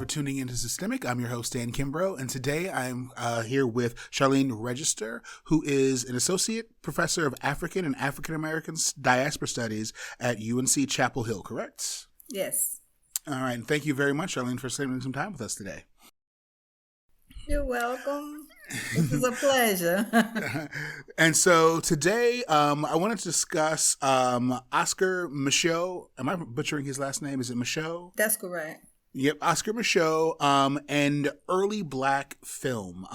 tuning into Systemic. I'm your host, Dan Kimbrough, and today I'm here with Charlene Register, who is an associate professor of African and African American diaspora studies at UNC Chapel Hill, correct? Yes. All right, and thank you very much, Charlene, for spending some time with us today. You're welcome. This is a pleasure. And so today, I wanted to discuss Oscar Micheaux. Am I butchering his last name? Is it Micheaux? That's correct. Yep, Oscar Micheaux, and early Black film.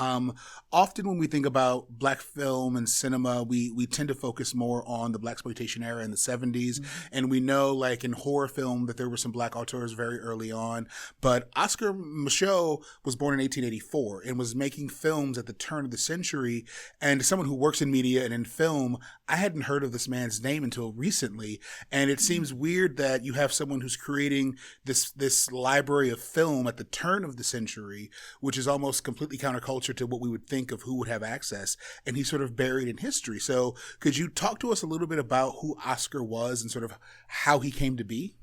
Often when we think about Black film and cinema, we tend to focus more on the Blaxploitation era in the 70s. Mm-hmm. And we know, like in horror film, that there were some Black auteurs very early on. But Oscar Micheaux was born in 1884 and was making films at the turn of the century. And as someone who works in media and in film, I hadn't heard of this man's name until recently. And it seems weird that you have someone who's creating this library of film at the turn of the century, which is almost completely counterculture to what we would think of who would have access, and he's sort of buried in history. So could you talk to us a little bit about who Oscar was and sort of how he came to be?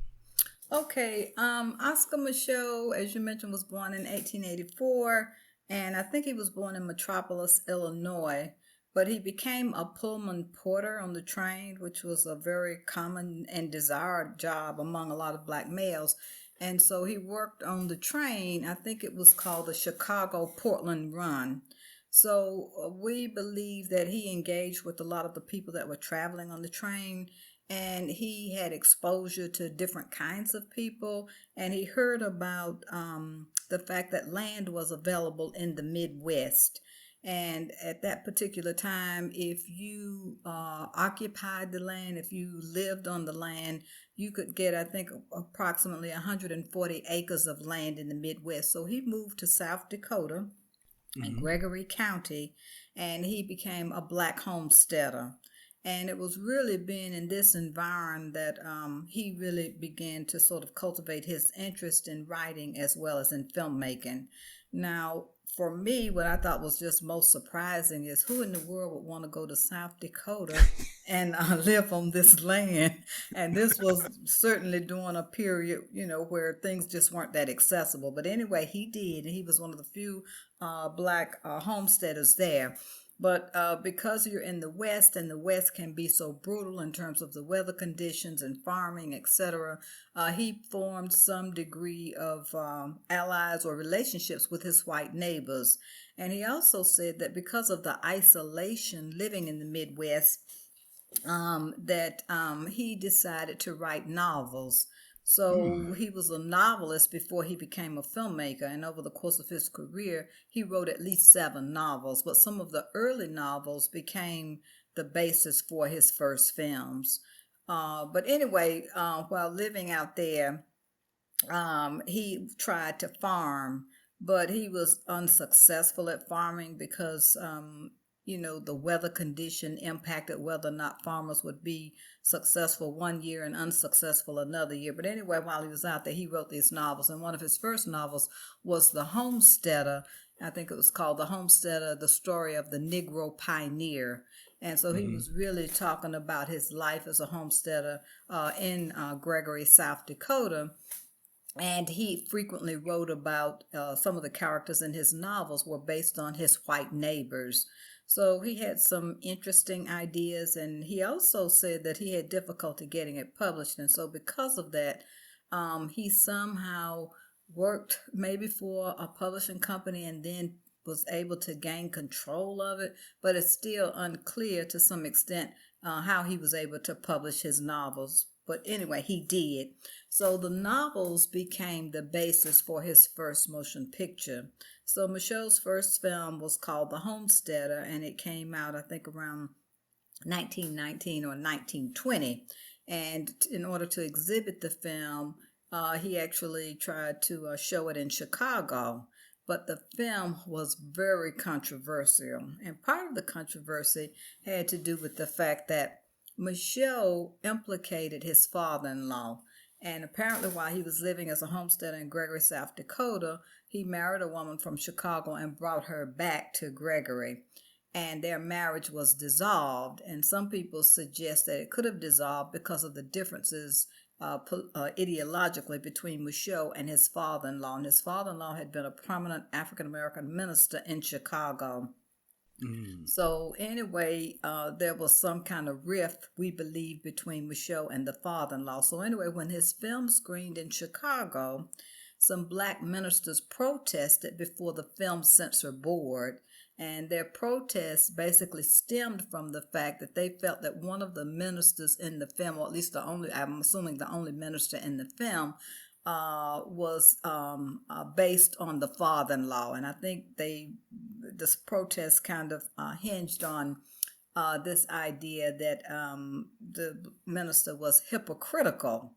Okay. Oscar Micheaux, as you mentioned, was born in 1884, and I think he was born in Metropolis, Illinois. But he became a Pullman porter on the train, which was a very common and desired job among a lot of Black males. And so he worked on the train. I think it was called the Chicago-Portland Run. So we believe that he engaged with a lot of the people that were traveling on the train, and he had exposure to different kinds of people, and he heard about the fact that land was available in the Midwest. And at that particular time, if you occupied the land, if you lived on the land, you could get, I think, approximately 140 acres of land in the Midwest. So he moved to South Dakota in Gregory County, and he became a Black homesteader. And it was really being in this environment that he really began to sort of cultivate his interest in writing as well as in filmmaking. Now, for me, what I thought was just most surprising is who in the world would want to go to South Dakota and live on this land? And this was certainly during a period, where things just weren't that accessible. But anyway, he did, and he was one of the few Black homesteaders there. But because you're in the West, and the West can be so brutal in terms of the weather conditions and farming, etc., he formed some degree of allies or relationships with his white neighbors. And he also said that because of the isolation living in the Midwest, that he decided to write novels. So he was a novelist before he became a filmmaker, and over the course of his career, he wrote at least 7 novels, but some of the early novels became the basis for his first films. But anyway, while living out there, he tried to farm, but he was unsuccessful at farming because the weather condition impacted whether or not farmers would be successful one year and unsuccessful another year. But anyway, while he was out there, he wrote these novels. And one of his first novels was The Homesteader. I think it was called The Homesteader, the story of the Negro pioneer. And so he was really talking about his life as a homesteader in Gregory, South Dakota. And he frequently wrote about some of the characters in his novels were based on his white neighbors. So he had some interesting ideas, and he also said that he had difficulty getting it published. And so because of that, he somehow worked maybe for a publishing company and then was able to gain control of it. But it's still unclear to some extent how he was able to publish his novels. But anyway, he did. So the novels became the basis for his first motion picture. So Micheaux's first film was called The Homesteader, and it came out, I think, around 1919 or 1920. And in order to exhibit the film, he actually tried to show it in Chicago. But the film was very controversial. And part of the controversy had to do with the fact that Micheaux implicated his father-in-law. And apparently while he was living as a homesteader in Gregory, South Dakota, he married a woman from Chicago and brought her back to Gregory. And their marriage was dissolved. And some people suggest that it could have dissolved because of the differences ideologically between Micheaux and his father-in-law. And his father-in-law had been a prominent African-American minister in Chicago. Mm. So anyway, there was some kind of rift, we believe, between Micheaux and the father-in-law. So anyway, when his film screened in Chicago, some black ministers protested before the film censor board, and their protest basically stemmed from the fact that they felt that one of the ministers in the film, or at least the only, I'm assuming the only minister in the film, was based on the father-in-law. And I think this protest kind of hinged on this idea that the minister was hypocritical.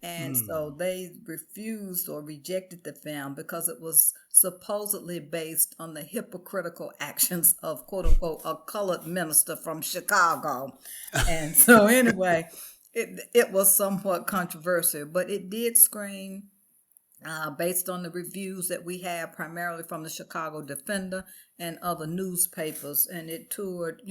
And so Mm. they refused or rejected the film because it was supposedly based on the hypocritical actions of, quote unquote, a colored minister from Chicago. And so, anyway, it was somewhat controversial, but it did screen based on the reviews that we have primarily from the Chicago Defender and other newspapers, and it toured,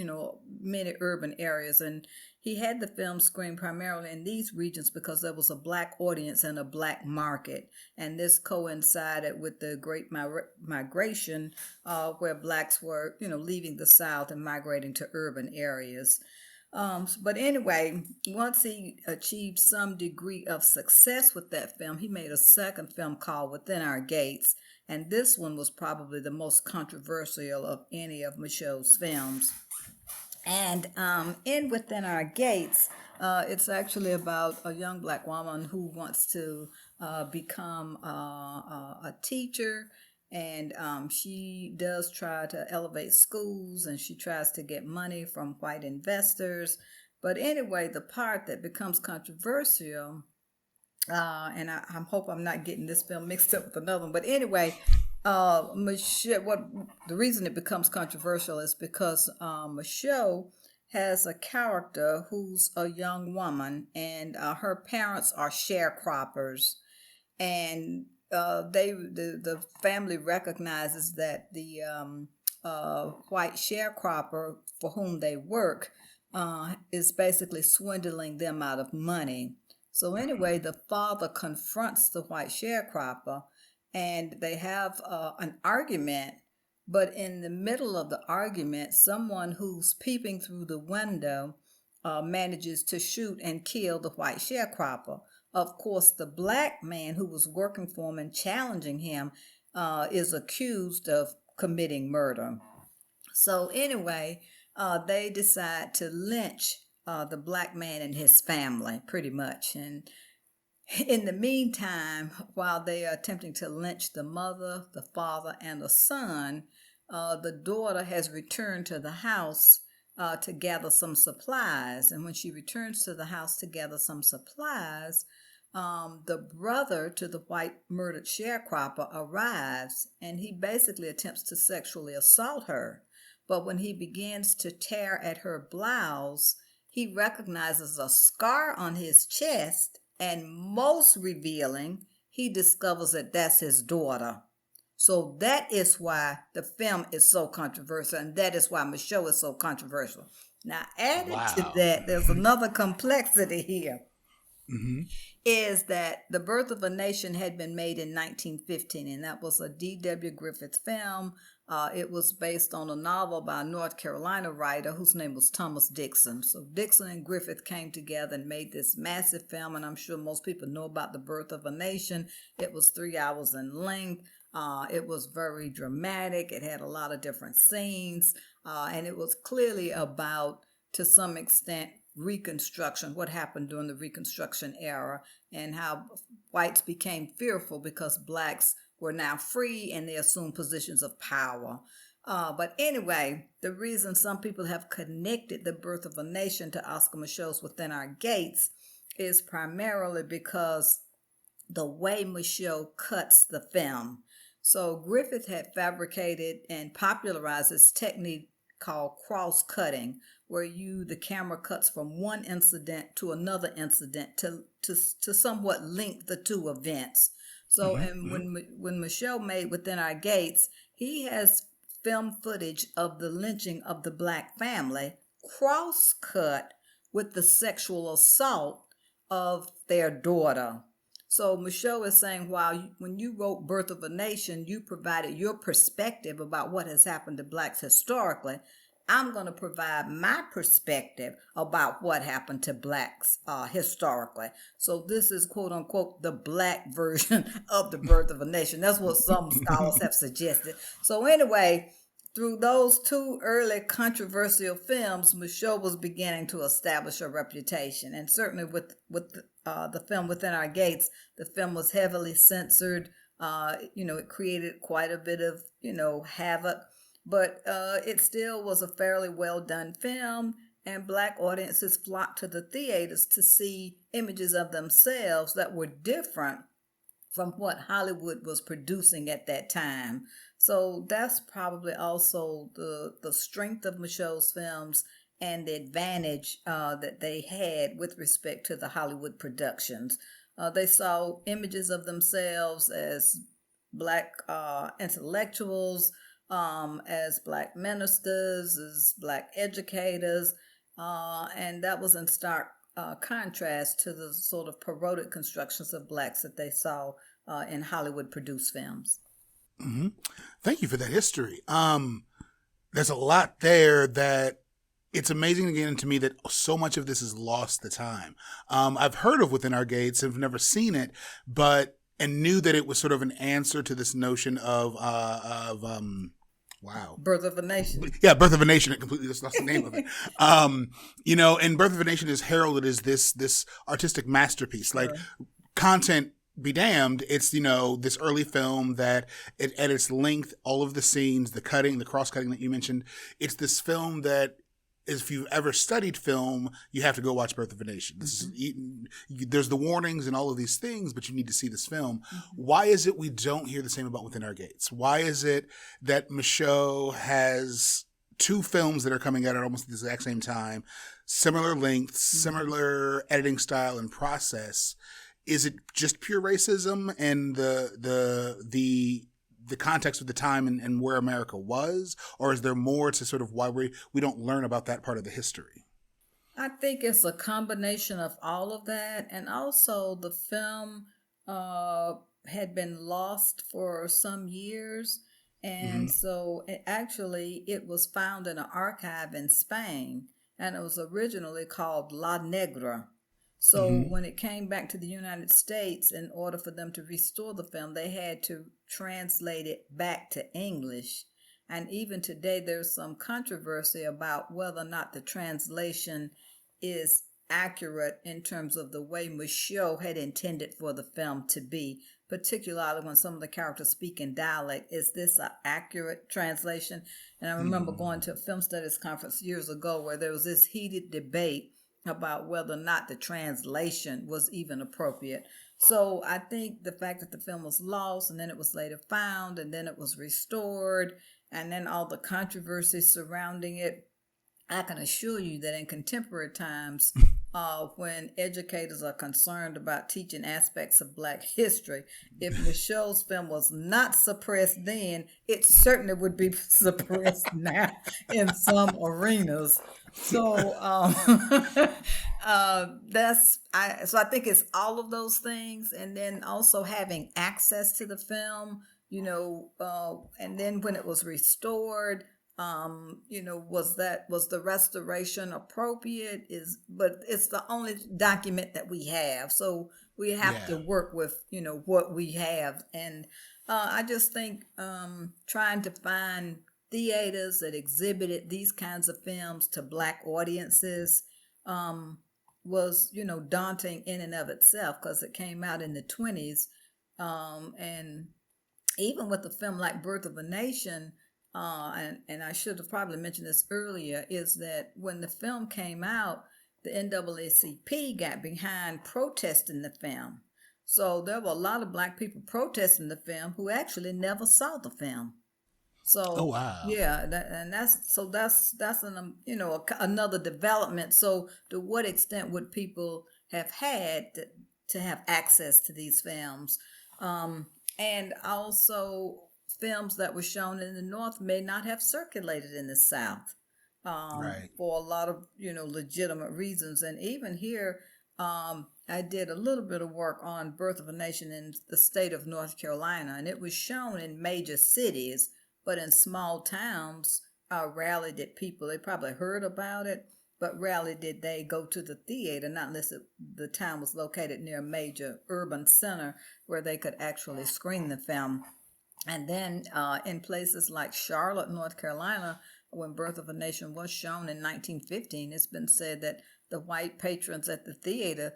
many urban areas. And he had the film screen primarily in these regions because there was a black audience and a black market, and this coincided with the Great Migration, where blacks were, leaving the South and migrating to urban areas. But anyway, once he achieved some degree of success with that film, he made a second film called Within Our Gates, and this one was probably the most controversial of any of Micheaux's films. And in Within Our Gates, it's actually about a young black woman who wants to become a teacher, and she does try to elevate schools, and she tries to get money from white investors. But anyway, the part that becomes controversial, and I hope I'm not getting this film mixed up with another one, but anyway, Micheaux, the reason it becomes controversial is because Micheaux has a character who's a young woman, and her parents are sharecroppers, and the family recognizes that the white sharecropper for whom they work is basically swindling them out of money. So anyway, the father confronts the white sharecropper, and they have an argument. But in the middle of the argument, someone who's peeping through the window manages to shoot and kill the white sharecropper. Of course, the black man who was working for him and challenging him is accused of committing murder. So anyway, they decide to lynch the black man and his family, pretty much. And in the meantime, while they are attempting to lynch the mother, the father, and the son, the daughter has returned to the house to gather some supplies. And when she returns to the house to gather some supplies, the brother to the white murdered sharecropper arrives, and he basically attempts to sexually assault her. But when he begins to tear at her blouse, he recognizes a scar on his chest, and most revealing, he discovers that that's his daughter. So that is why the film is so controversial, and that is why Micheaux is so controversial. Now, added to Wow. that, there's another complexity here, Mm-hmm. is that The Birth of a Nation had been made in 1915, and that was a D.W. Griffith film. It was based on a novel by a North Carolina writer whose name was Thomas Dixon. So Dixon and Griffith came together and made this massive film, and I'm sure most people know about The Birth of a Nation. It was 3 hours in length. It was very dramatic. It had a lot of different scenes, and it was clearly about, to some extent, Reconstruction, what happened during the Reconstruction era, and how whites became fearful because blacks were now free and they assumed positions of power. But anyway, the reason some people have connected The Birth of a Nation to Oscar Micheaux's Within Our Gates is primarily because the way Micheaux cuts the film. So Griffith had fabricated and popularized this technique called cross-cutting, where the camera cuts from one incident to another incident to somewhat link the two events. So, and Mm-hmm. when Micheaux made Within Our Gates, he has film footage of the lynching of the black family cross-cut with the sexual assault of their daughter. So Micheaux is saying, when you wrote Birth of a Nation, you provided your perspective about what has happened to blacks historically. I'm going to provide my perspective about what happened to blacks historically. So this is, quote unquote, the black version of the Birth of a Nation. That's what some scholars have suggested. So anyway, through those two early controversial films, Micheaux was beginning to establish a reputation. And certainly with the film Within Our Gates, the film was heavily censored. It created quite a bit of, havoc. But it still was a fairly well done film, and black audiences flocked to the theaters to see images of themselves that were different from what Hollywood was producing at that time. So that's probably also the strength of Micheaux's films and the advantage that they had with respect to the Hollywood productions. They saw images of themselves as black intellectuals, as black ministers, as black educators, and that was in stark contrast to the sort of parodic constructions of blacks that they saw in Hollywood produced films. Mm-hmm. Thank you for that history. There's a lot there that it's amazing again to me that so much of this is lost the time. I've heard of Within Our Gates, have never seen it, and knew that it was sort of an answer to this notion of Birth of a Nation. Yeah, Birth of a Nation. It completely just lost the name of it. And Birth of a Nation is heralded as this artistic masterpiece. Like, content be damned, it's, this early film that it, at its length, all of the scenes, the cutting, the cross-cutting that you mentioned, it's this film that, if you've ever studied film, you have to go watch Birth of a Nation. There's the warnings and all of these things, but you need to see this film. Mm-hmm. Why is it we don't hear the same about Within Our Gates? Why is it that Micheaux has two films that are coming out at almost the exact same time, similar lengths, similar editing style and process? Is it just pure racism and the context of the time and where America was, or is there more to sort of why we don't learn about that part of the history? I think it's a combination of all of that, and also the film had been lost for some years, and so it was found in an archive in Spain, and it was originally called La Negra. So when it came back to the United States, in order for them to restore the film, they had to translate it back to English. And even today, there's some controversy about whether or not the translation is accurate in terms of the way Micheaux had intended for the film to be, particularly when some of the characters speak in dialect. Is this an accurate translation? And I remember going to a film studies conference years ago where there was this heated debate about whether or not the translation was even appropriate. So I think the fact that the film was lost and then it was later found and then it was restored and then all the controversy surrounding it, I can assure you that in contemporary times, when educators are concerned about teaching aspects of Black history, if Micheaux's film was not suppressed then, it certainly would be suppressed now in some arenas. So so I think it's all of those things, and then also having access to the film, and then when it was restored, was the restoration appropriate? But it's the only document that we have, so we have to work with what we have, and I just think trying to find theaters that exhibited these kinds of films to Black audiences was daunting in and of itself, because it came out in the 1920s, and even with a film like Birth of a Nation, and I should have probably mentioned this earlier, is that when the film came out, the NAACP got behind protesting the film. So there were a lot of Black people protesting the film who actually never saw the film. So, oh wow, yeah, that's another development. So, to what extent would people have had to have access to these films, and also films that were shown in the North may not have circulated in the South, right, for a lot of legitimate reasons. And even here, I did a little bit of work on Birth of a Nation in the state of North Carolina, and it was shown in major cities, but in small towns, rarely did people, they probably heard about it, but rarely did they go to the theater, not unless the town was located near a major urban center where they could actually screen the film. And then in places like Charlotte, North Carolina, when Birth of a Nation was shown in 1915, it's been said that the white patrons at the theater,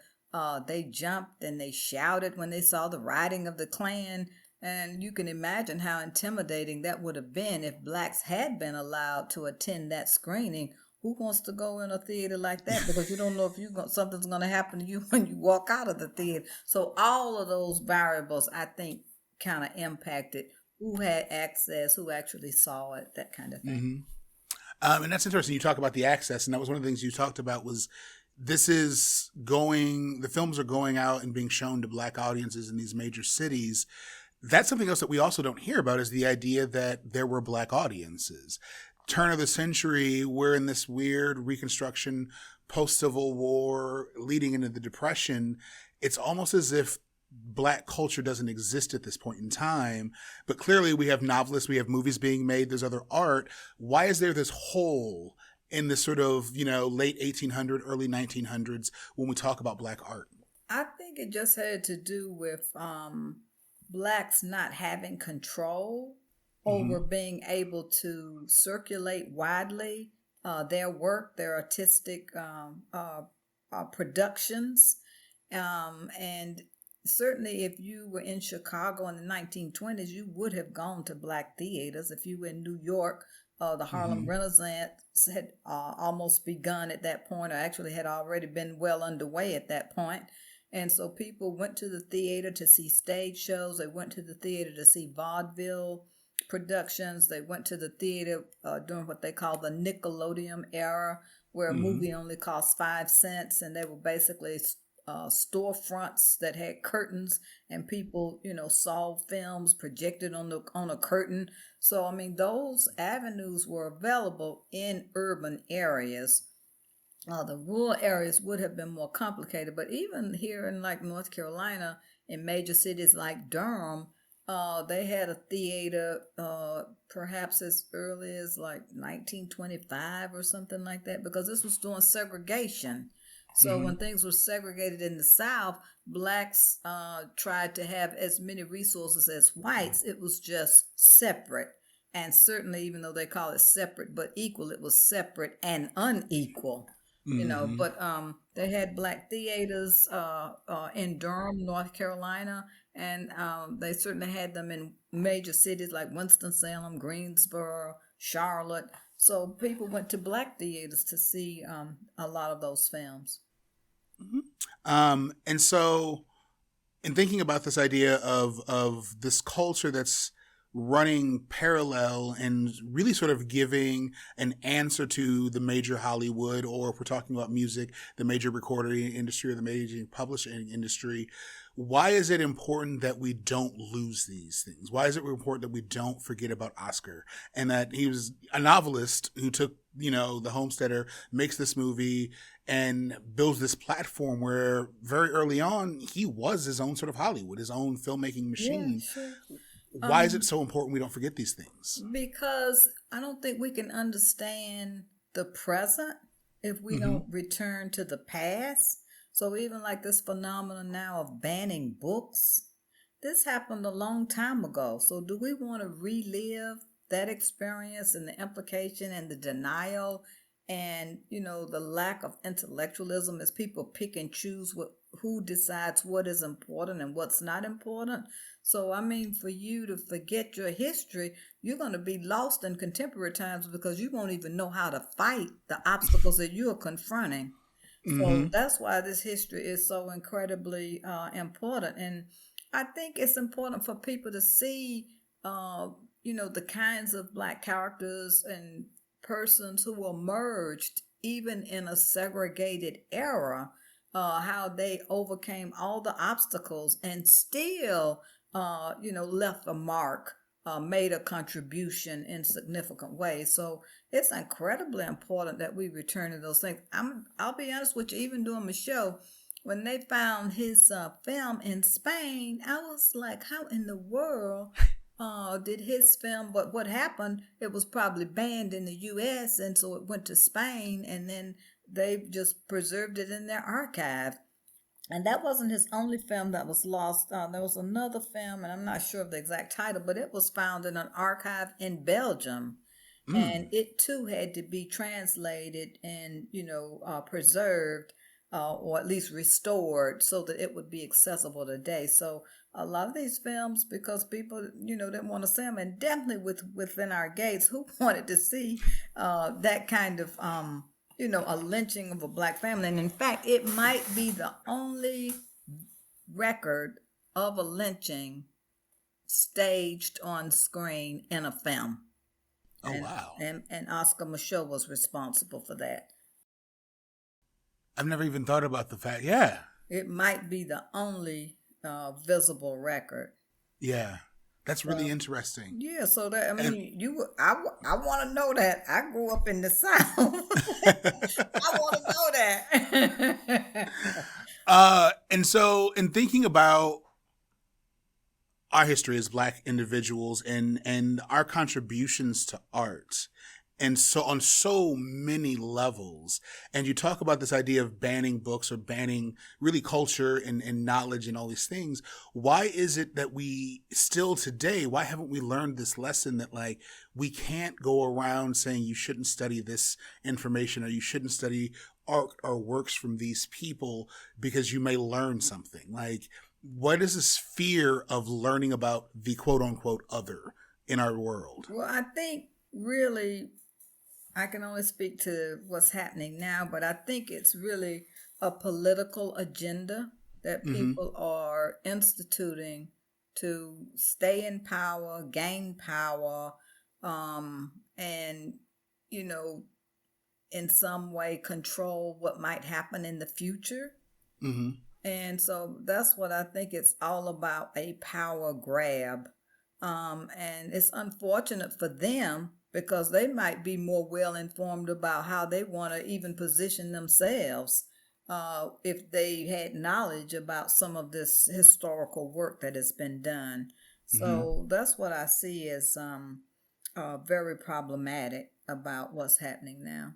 they jumped and they shouted when they saw the riding of the Klan. And you can imagine how intimidating that would have been if blacks had been allowed to attend that screening. Who wants to go in a theater like that? Because you don't know if something's going to happen to you when you walk out of the theater. So all of those variables, I think, kind of impacted who had access, who actually saw it, that kind of thing. And that's interesting. You talk about the access, and that was one of the things you talked about was the films are going out and being shown to black audiences in these major cities. That's something else that we also don't hear about is the idea that there were black audiences. Turn of the century, we're in this weird Reconstruction, post-Civil War, leading into the Depression. It's almost as if black culture doesn't exist at this point in time, but clearly we have novelists, we have movies being made, there's other art. Why is there this hole in this sort of, late 1800s, early 1900s when we talk about black art? I think it just had to do with blacks not having control over being able to circulate widely their work, their artistic productions. And certainly if you were in Chicago in the 1920s, you would have gone to black theaters. If you were in New York, the Harlem Renaissance had almost begun at that point, or actually had already been well underway at that point. And so people went to the theater to see stage shows. They went to the theater to see vaudeville productions. They went to the theater during what they call the Nickelodeon era, where a movie only cost 5 cents, and they were basically storefronts that had curtains, and people, saw films projected on a curtain. So I mean, those avenues were available in urban areas. The rural areas would have been more complicated, but even here in like North Carolina, in major cities like Durham, they had a theater perhaps as early as like 1925 or something like that, because this was during segregation. So when things were segregated in the South, blacks tried to have as many resources as whites. It was just separate. And certainly, even though they call it separate but equal, it was separate and unequal. But they had black theaters in Durham, North Carolina, and they certainly had them in major cities like Winston-Salem, Greensboro, Charlotte. So people went to black theaters to see a lot of those films. And so in thinking about this idea of this culture that's running parallel and really sort of giving an answer to the major Hollywood, or if we're talking about music, the major recording industry or the major publishing industry, why is it important that we don't lose these things? Why is it important that we don't forget about Oscar and that he was a novelist who took, the Homesteader, makes this movie and builds this platform where very early on he was his own sort of Hollywood, his own filmmaking machine. Yeah, sure. Why is it so important we don't forget these things? Because I don't think we can understand the present if we don't return to the past. So even like this phenomenon now of banning books, this happened a long time ago. So do we want to relive that experience and the implication and the denial and, the lack of intellectualism as people pick and choose who decides what is important and what's not important? So, I mean, for you to forget your history, you're going to be lost in contemporary times because you won't even know how to fight the obstacles that you're confronting. So that's why this history is so incredibly important. And I think it's important for people to see, the kinds of black characters and persons who emerged even in a segregated era, how they overcame all the obstacles and still left a mark, made a contribution in significant ways. So it's incredibly important that we return to those things. I'll be honest with you, even doing my show, when they found his film in Spain, I was like, how in the world did his film? But what happened? It was probably banned in the U.S. and so it went to Spain, and then they just preserved it in their archive. And that wasn't his only film that was lost. There was another film, and I'm not sure of the exact title, but it was found in an archive in Belgium. And Mm. it too had to be translated and, preserved or at least restored so that it would be accessible today. So a lot of these films, because people, didn't want to see them, and definitely within our gates, who wanted to see that kind of a lynching of a black family. And in fact, it might be the only record of a lynching staged on screen in a film. Oh, And, wow. and Oscar Micheaux was responsible for that. I've never even thought about the fact. Yeah. It might be the only visible record. Yeah. That's really interesting. Yeah, so that I And mean, I want to know that. I grew up in the South. I want to know that. and so in thinking about our history as black individuals and our contributions to art, and so on so many levels, and you talk about this idea of banning books or banning really culture and knowledge and all these things. Why is it that we still today, why haven't we learned this lesson that like we can't go around saying you shouldn't study this information or you shouldn't study art or works from these people because you may learn something? Like, what is this fear of learning about the quote unquote other in our world? Well, I think really I can only speak to what's happening now, but I think it's really a political agenda that Mm-hmm. people are instituting to stay in power, gain power, and, in some way control what might happen in the future. Mm-hmm. And so that's what I think it's all about, a power grab. And it's unfortunate for them because they might be more well informed about how they want to even position themselves if they had knowledge about some of this historical work that has been done. Mm-hmm. So that's what I see as very problematic about what's happening now.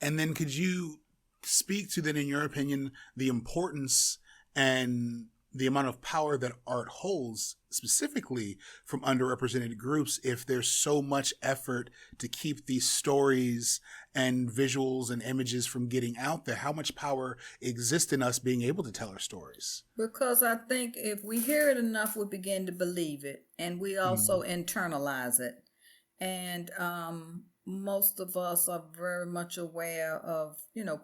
And then could you speak to then, in your opinion, the importance and the amount of power that art holds specifically from underrepresented groups if there's so much effort to keep these stories and visuals and images from getting out there? How much power exists in us being able to tell our stories? Because I think if we hear it enough, we begin to believe it, and we also internalize it. And most of us are very much aware of,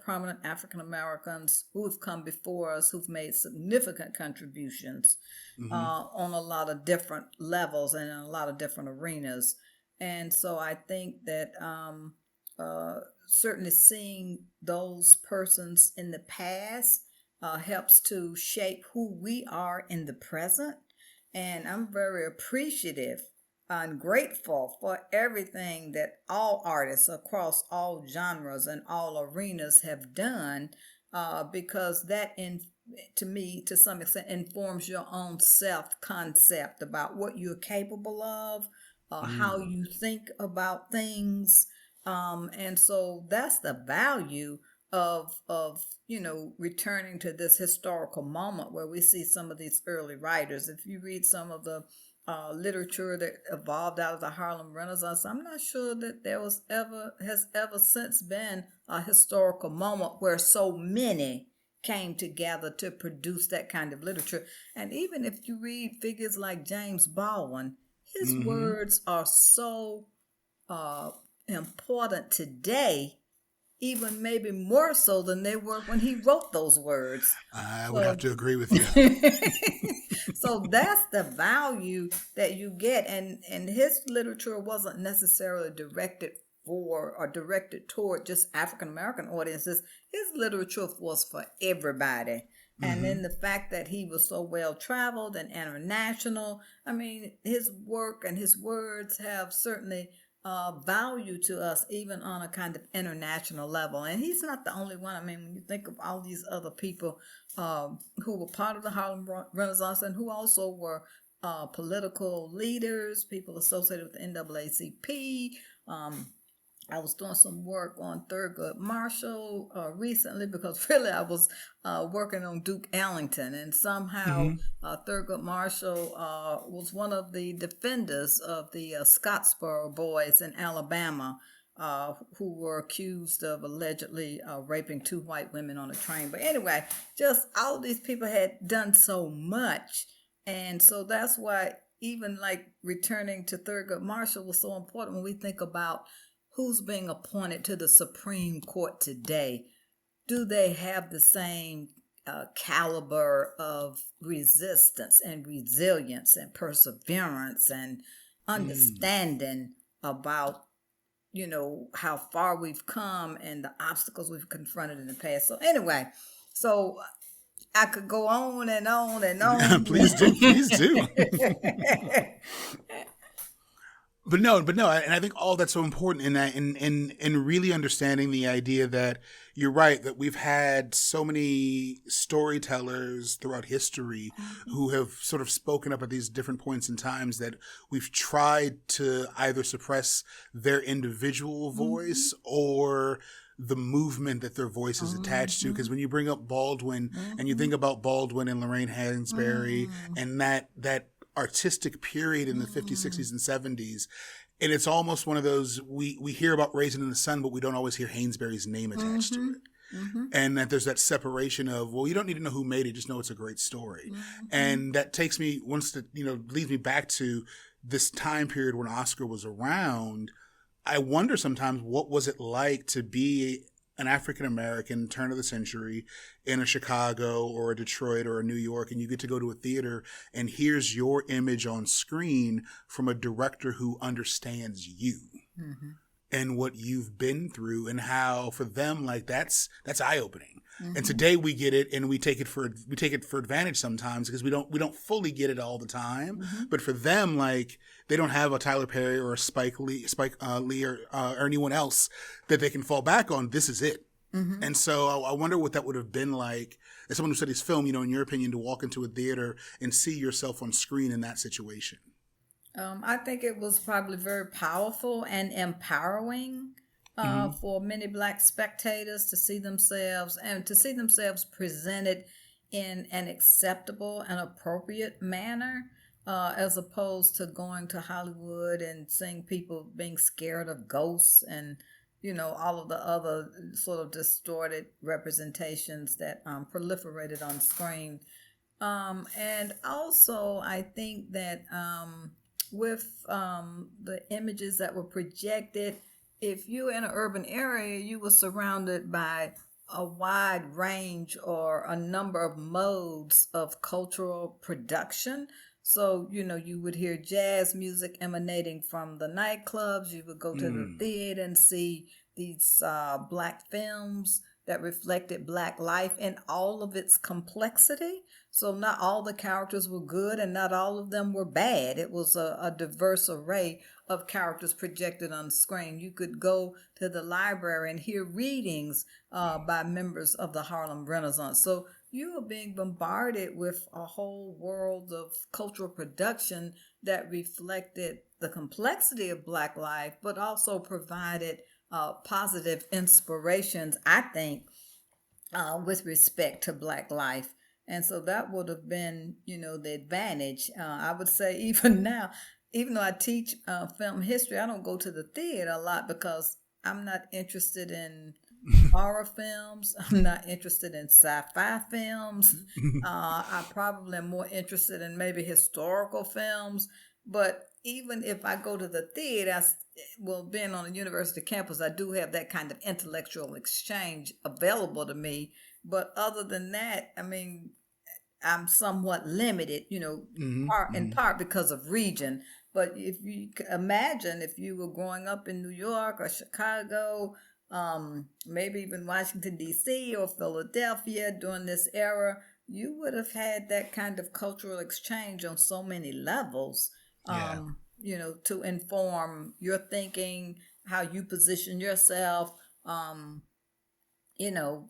prominent African Americans who've come before us, who've made significant contributions on a lot of different levels and in a lot of different arenas. And so I think that certainly seeing those persons in the past helps to shape who we are in the present. And I'm very appreciative and grateful for everything that all artists across all genres and all arenas have done, because that, to me, to some extent, informs your own self-concept about what you're capable of, how you think about things. And so that's the value of returning to this historical moment where we see some of these early writers. If you read some of the literature that evolved out of the Harlem Renaissance, I'm not sure that there has ever since been a historical moment where so many came together to produce that kind of literature. And even if you read figures like James Baldwin, his words are so important today, even maybe more so than they were when he wrote those words. I would have to agree with you. So that's the value that you get. And his literature wasn't necessarily directed for or directed toward just African American audiences. His literature was for everybody. And then the fact that he was so well traveled and international, I mean, his work and his words have certainly value to us, even on a kind of international level. And he's not the only one. I mean, when you think of all these other people who were part of the Harlem Renaissance and who also were political leaders, people associated with the NAACP. I was doing some work on Thurgood Marshall recently because really I was working on Duke Ellington, and somehow Thurgood Marshall was one of the defenders of the Scottsboro boys in Alabama who were accused of allegedly raping two white women on a train. But anyway, just all of these people had done so much, and so that's why even like returning to Thurgood Marshall was so important when we think about who's being appointed to the Supreme Court today. Do they have the same caliber of resistance and resilience and perseverance and understanding about, how far we've come and the obstacles we've confronted in the past? So anyway, I could go on and on and on. Please do. But no, and I think all that's so important in that, in really understanding the idea that you're right, that we've had so many storytellers throughout history who have sort of spoken up at these different points in times that we've tried to either suppress their individual voice or the movement that their voice is attached to. Because when you bring up Baldwin and you think about Baldwin and Lorraine Hansberry and that artistic period in the 50s, 60s, and 70s. And it's almost one of those, we hear about Raisin in the Sun, but we don't always hear Hansberry's name attached to it. And that there's that separation of, well, you don't need to know who made it, just know it's a great story. And that takes me, leads me back to this time period when Oscar was around. I wonder sometimes, what was it like to be an African-American turn of the century in a Chicago or a Detroit or a New York, and you get to go to a theater and here's your image on screen from a director who understands you and what you've been through, and how for them, like, that's eye-opening. And today we get it and we take it for advantage sometimes because we don't fully get it all the time. But for them, like, they don't have a Tyler Perry or a Spike Lee or anyone else that they can fall back on. This is it. And so I wonder what that would have been like as someone who studies film, in your opinion, to walk into a theater and see yourself on screen in that situation. I think it was probably very powerful and empowering for many Black spectators to see themselves presented in an acceptable and appropriate manner, as opposed to going to Hollywood and seeing people being scared of ghosts and, all of the other sort of distorted representations that proliferated on screen. And also, I think that with the images that were projected, if you're in an urban area, you were surrounded by a wide range or a number of modes of cultural production. So, you would hear jazz music emanating from the nightclubs. You would go to the theater and see these Black films that reflected Black life in all of its complexity. So not all the characters were good and not all of them were bad. It was a diverse array of characters projected on screen. You could go to the library and hear readings by members of the Harlem Renaissance. So you are being bombarded with a whole world of cultural production that reflected the complexity of Black life, but also provided positive inspirations, I think, with respect to Black life. And so that would have been, the advantage. I would say even now, even though I teach film history, I don't go to the theater a lot because I'm not interested in horror films. I'm not interested in sci-fi films. I probably am more interested in maybe historical films. But even if I go to the theater, being on a university campus, I do have that kind of intellectual exchange available to me. But other than that, I mean, I'm somewhat limited, in part because of region. But if you imagine if you were growing up in New York or Chicago, maybe even Washington, D.C. or Philadelphia during this era, you would have had that kind of cultural exchange on so many levels. Yeah. to inform your thinking, how you position yourself, you know,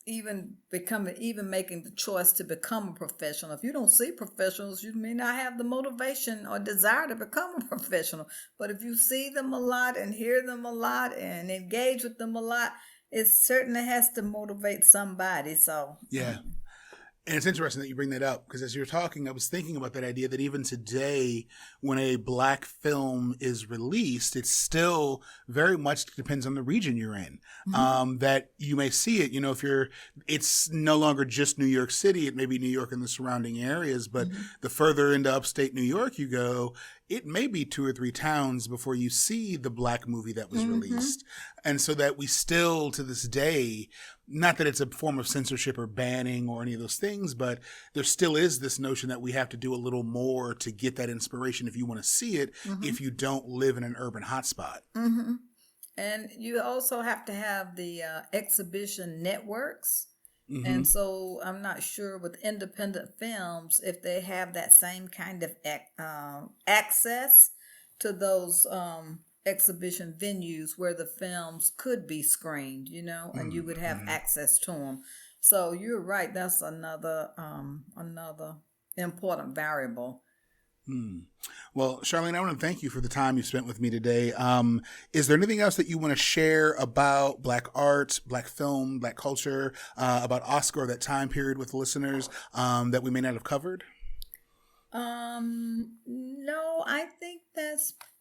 even making the choice to become a professional. If you don't see professionals, you may not have the motivation or desire to become a professional. But if you see them a lot and hear them a lot and engage with them a lot, it certainly has to motivate somebody. So Yeah. And it's interesting that you bring that up, because as you were talking, I was thinking about that idea that even today, when a Black film is released, it still very much depends on the region you're in. That you may see it, if it's no longer just New York City, it may be New York and the surrounding areas, but the further into upstate New York you go, it may be 2 or 3 towns before you see the Black movie that was released. And so that we still, to this day, not that it's a form of censorship or banning or any of those things, but there still is this notion that we have to do a little more to get that inspiration if you want to see it, if you don't live in an urban hotspot. And you also have to have the exhibition networks. And so I'm not sure with independent films if they have that same kind of access to those exhibition venues where the films could be screened, and you would have access to them. So you're right. That's another important variable. Well, Charlene, I want to thank you for the time you spent with me today. Is there anything else that you want to share about Black art, Black film, Black culture, about Oscar or that time period with listeners that we may not have covered? No, I think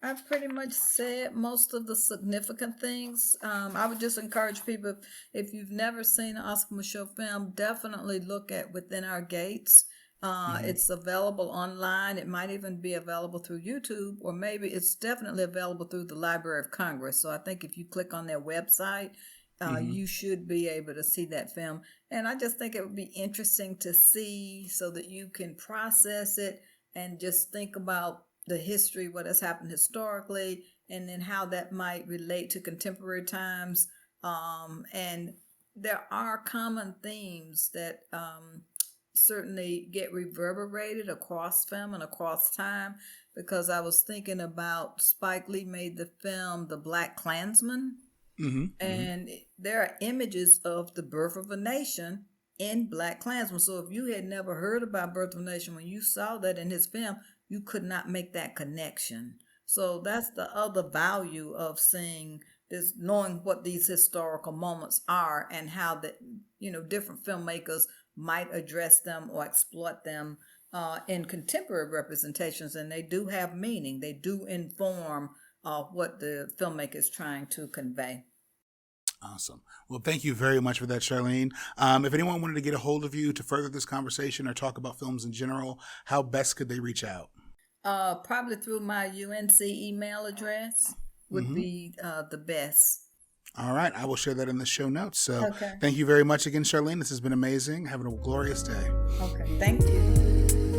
I've pretty much said most of the significant things. I would just encourage people, if you've never seen an Oscar Micheaux film, definitely look at Within Our Gates. It's available online. It might even be available through YouTube, or maybe it's definitely available through the Library of Congress. So I think if you click on their website, you should be able to see that film. And I just think it would be interesting to see so that you can process it and just think about the history, what has happened historically, and then how that might relate to contemporary times. And there are common themes that certainly get reverberated across film and across time, because I was thinking about Spike Lee made the film The Black Klansman, and there are images of the birth of a nation in Black Klansman. So if you had never heard about Birth of a Nation, when you saw that in his film, you could not make that connection. So that's the other value of seeing this, knowing what these historical moments are and how that, different filmmakers might address them or exploit them in contemporary representations. And they do have meaning. They do inform what the filmmaker is trying to convey. Awesome. Well, thank you very much for that, Charlene. If anyone wanted to get a hold of you to further this conversation or talk about films in general, how best could they reach out? Probably through my UNC email address would be the best. All right. I will share that in the show notes. So Okay. Thank you very much again, Charlene. This has been amazing. Have a glorious day. Okay. Thank you.